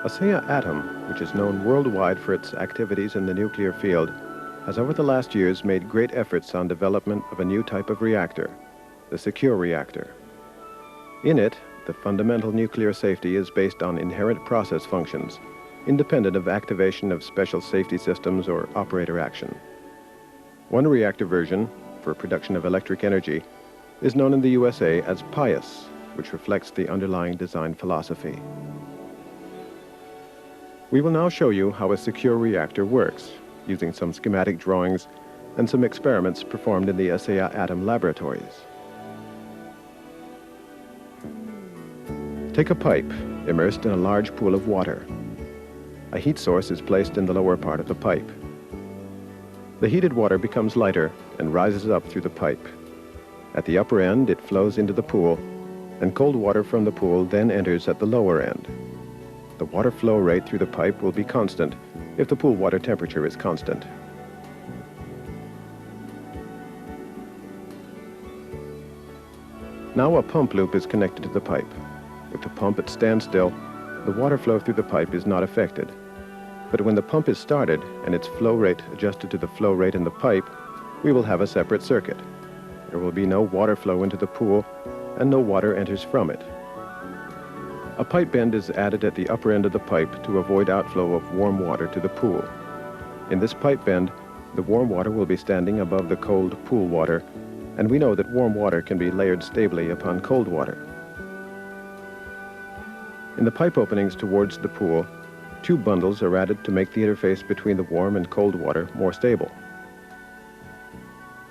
Abb-Atom, which is known worldwide for its activities in the nuclear field, has over the last years made great efforts on development of a new type of reactor, the secure reactor. In it, the fundamental nuclear safety is based on inherent process functions, independent of activation of special safety systems or operator action. One reactor version, for production of electric energy, is known in the USA as Pius, which reflects the underlying design philosophy. We will now show you how a secure reactor works, using some schematic drawings and some experiments performed in the Abb-Atom laboratories. Take a pipe immersed in a large pool of water. A heat source is placed in the lower part of the pipe. The heated water becomes lighter and rises up through the pipe. At the upper end, it flows into the pool, and cold water from the pool then enters at the lower end. The water flow rate through the pipe will be constant if the pool water temperature is constant. Now a pump loop is connected to the pipe. With the pump at standstill, the water flow through the pipe is not affected. But when the pump is started and its flow rate adjusted to the flow rate in the pipe, we will have a separate circuit. There will be no water flow into the pool and no water enters from it. A pipe bend is added at the upper end of the pipe to avoid outflow of warm water to the pool. In this pipe bend, the warm water will be standing above the cold pool water, and we know that warm water can be layered stably upon cold water. In the pipe openings towards the pool, tube bundles are added to make the interface between the warm and cold water more stable.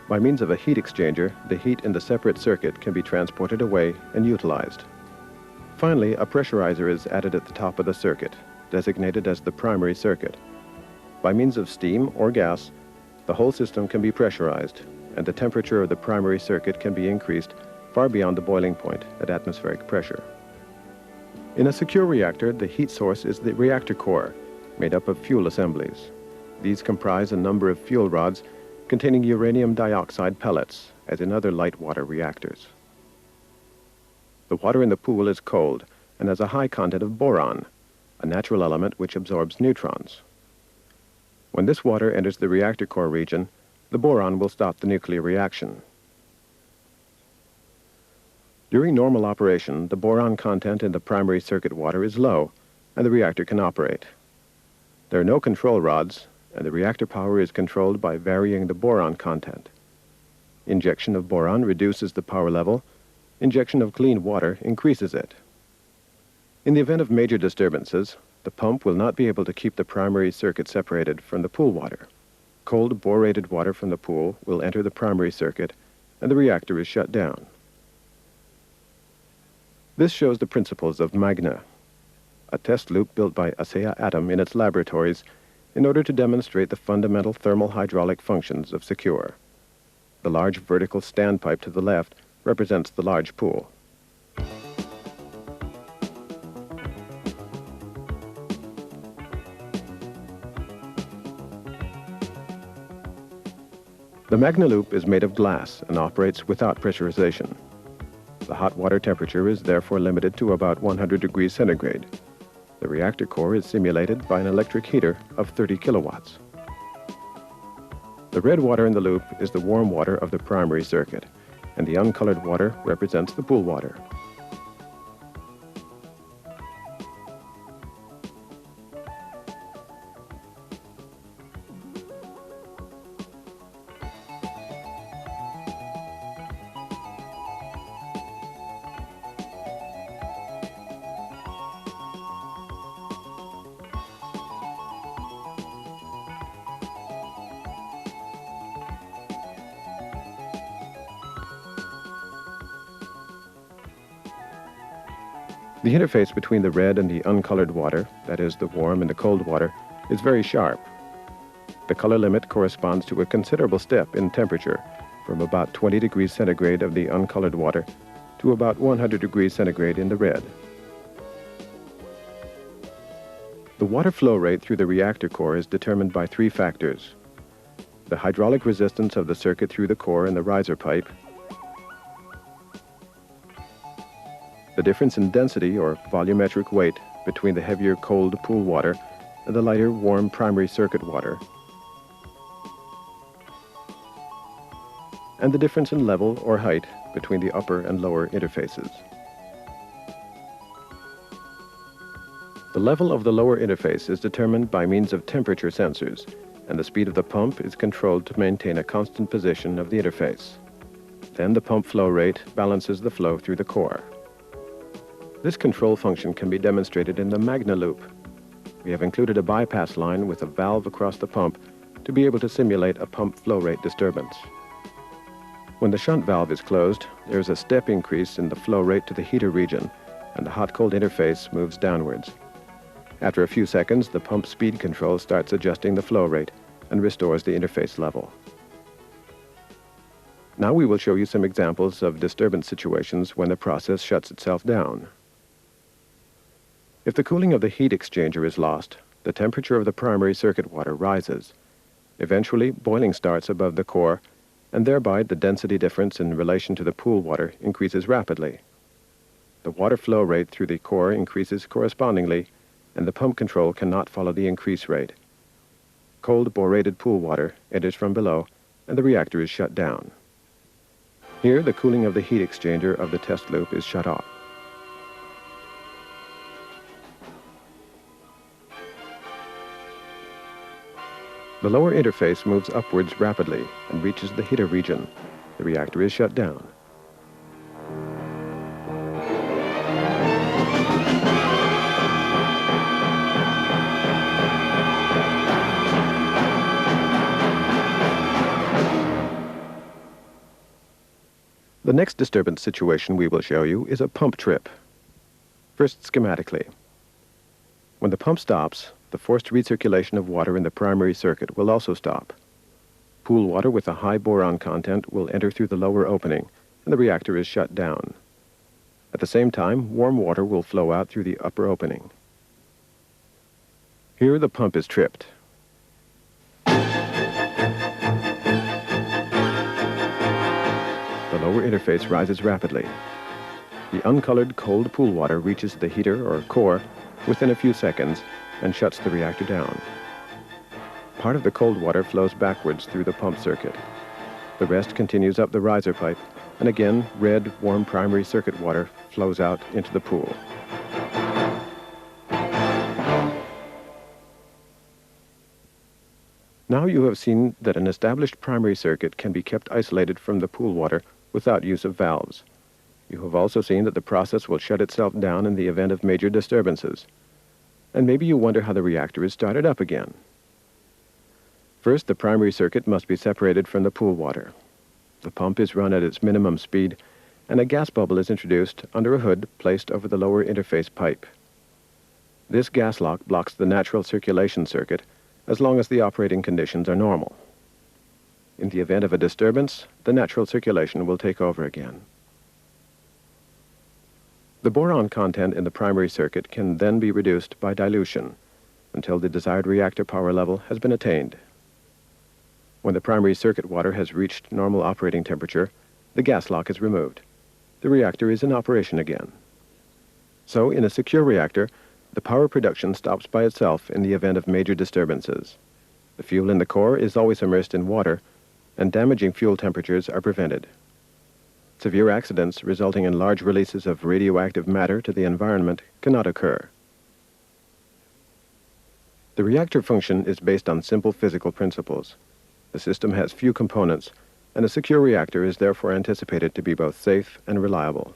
By means of a heat exchanger, the heat in the separate circuit can be transported away and utilized. Finally, a pressurizer is added at the top of the circuit, designated as the primary circuit. By means of steam or gas, the whole system can be pressurized, and the temperature of the primary circuit can be increased far beyond the boiling point at atmospheric pressure. In a secure reactor, the heat source is the reactor core, made up of fuel assemblies. These comprise a number of fuel rods containing uranium dioxide pellets, as in other light water reactors. The water in the pool is cold and has a high content of boron, a natural element which absorbs neutrons. When this water enters the reactor core region, the boron will stop the nuclear reaction. During normal operation, the boron content in the primary circuit water is low, and the reactor can operate. There are no control rods, and the reactor power is controlled by varying the boron content. Injection of boron reduces the power level. Injection of clean water increases it. In the event of major disturbances, the pump will not be able to keep the primary circuit separated from the pool water. Cold borated water from the pool will enter the primary circuit, and the reactor is shut down. This shows the principles of Magna, a test loop built by Abb-Atom in its laboratories in order to demonstrate the fundamental thermal hydraulic functions of secure. The large vertical standpipe to the left represents the large pool. The Magna loop is made of glass and operates without pressurization. The hot water temperature is therefore limited to about 100 degrees centigrade. The reactor core is simulated by an electric heater of 30 kilowatts. The red water in the loop is the warm water of the primary circuit, and the uncolored water represents the pool water. The interface between the red and the uncolored water, that is, the warm and the cold water, is very sharp. The color limit corresponds to a considerable step in temperature, from about 20 degrees centigrade of the uncolored water to about 100 degrees centigrade in the red. The water flow rate through the reactor core is determined by three factors: the hydraulic resistance of the circuit through the core and the riser pipe, the difference in density or volumetric weight between the heavier cold pool water and the lighter warm primary circuit water, and the difference in level or height between the upper and lower interfaces. The level of the lower interface is determined by means of temperature sensors, and the speed of the pump is controlled to maintain a constant position of the interface. Then the pump flow rate balances the flow through the core. This control function can be demonstrated in the Magna loop. We have included a bypass line with a valve across the pump to be able to simulate a pump flow rate disturbance. When the shunt valve is closed, there is a step increase in the flow rate to the heater region, and the hot-cold interface moves downwards. After a few seconds, the pump speed control starts adjusting the flow rate and restores the interface level. Now we will show you some examples of disturbance situations when the process shuts itself down. If the cooling of the heat exchanger is lost, the temperature of the primary circuit water rises. Eventually, boiling starts above the core, and thereby the density difference in relation to the pool water increases rapidly. The water flow rate through the core increases correspondingly, and the pump control cannot follow the increase rate. Cold borated pool water enters from below, and the reactor is shut down. Here, the cooling of the heat exchanger of the test loop is shut off. The lower interface moves upwards rapidly and reaches the heater region. The reactor is shut down. The next disturbance situation we will show you is a pump trip. First, schematically. When the pump stops, the forced recirculation of water in the primary circuit will also stop. Pool water with a high boron content will enter through the lower opening, and the reactor is shut down. At the same time, warm water will flow out through the upper opening. Here, the pump is tripped. The lower interface rises rapidly. The uncolored cold pool water reaches the heater or core within a few seconds and shuts the reactor down. Part of the cold water flows backwards through the pump circuit. The rest continues up the riser pipe, and again, red, warm primary circuit water flows out into the pool. Now you have seen that an established primary circuit can be kept isolated from the pool water without use of valves. You have also seen that the process will shut itself down in the event of major disturbances. And maybe you wonder how the reactor is started up again. First, the primary circuit must be separated from the pool water. The pump is run at its minimum speed, and a gas bubble is introduced under a hood placed over the lower interface pipe. This gas lock blocks the natural circulation circuit as long as the operating conditions are normal. In the event of a disturbance, the natural circulation will take over again. The boron content in the primary circuit can then be reduced by dilution until the desired reactor power level has been attained. When the primary circuit water has reached normal operating temperature, the gas lock is removed. The reactor is in operation again. So, in a secure reactor, the power production stops by itself in the event of major disturbances. The fuel in the core is always immersed in water, and damaging fuel temperatures are prevented. Severe accidents resulting in large releases of radioactive matter to the environment cannot occur. The reactor function is based on simple physical principles. The system has few components, and a secure reactor is therefore anticipated to be both safe and reliable.